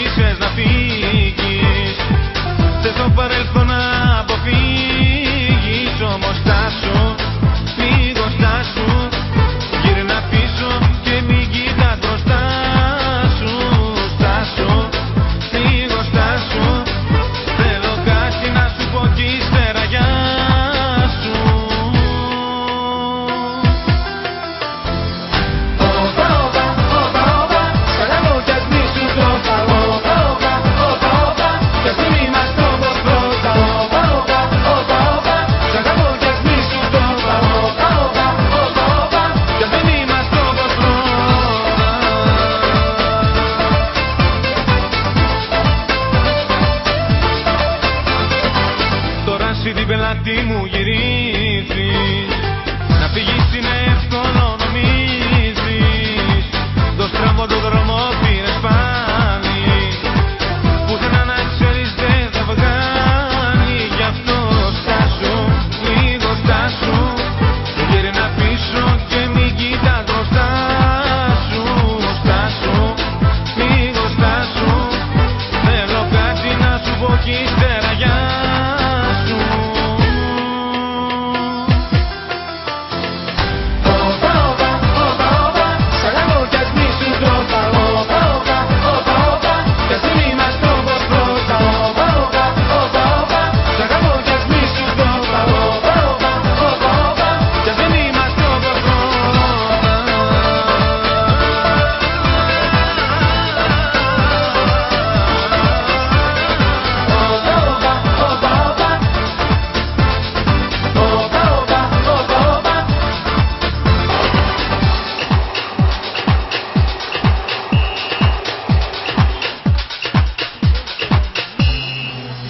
αποφασίσες να φύγεις. Θες το παρελθόν να αποφύγεις. Όμως στάσου, λίγο στάσου. Γύρνα πίσω και μην κοίτας μπροστά σου. Στάσου, λίγο στάσου. Θέλω κάτι να σου πω κι ύστερα γεια σου. Εσύ την πελάτη μου γυρίζεις. Να φύγεις είναι εύκολο νομίζεις. Το στραβό το δρόμο πήρες πάλι. Πουθενά να ξέρεις δεν θα βγάλει. Γι' αυτό στάσου, λίγο στάσου. Γύρνα πίσω και μην κοίτας μπροστά σου. Στάσου, λίγο στάσου. Θέλω κάτι να σου πω κι ύστερα γεια.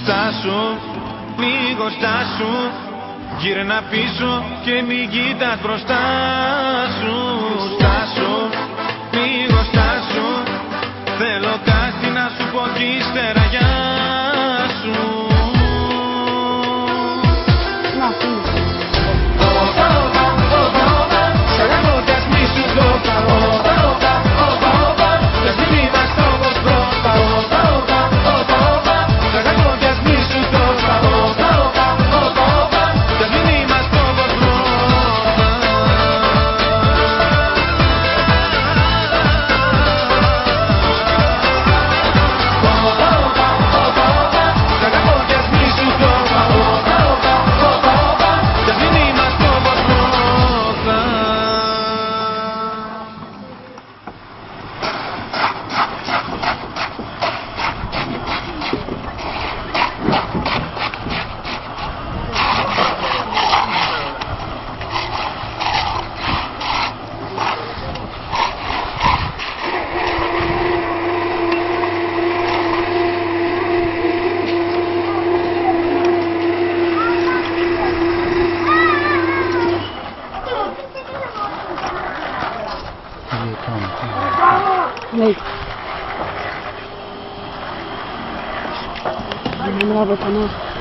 Στάσου, λίγο στάσου. Γύρνα πίσω και μην κοίτας μπροστά σου. Στάσου, λίγο στάσου. Θέλω κάτι να σου πω κι ύστερα γεια σου. Nee. Dan hebben we het dan nog.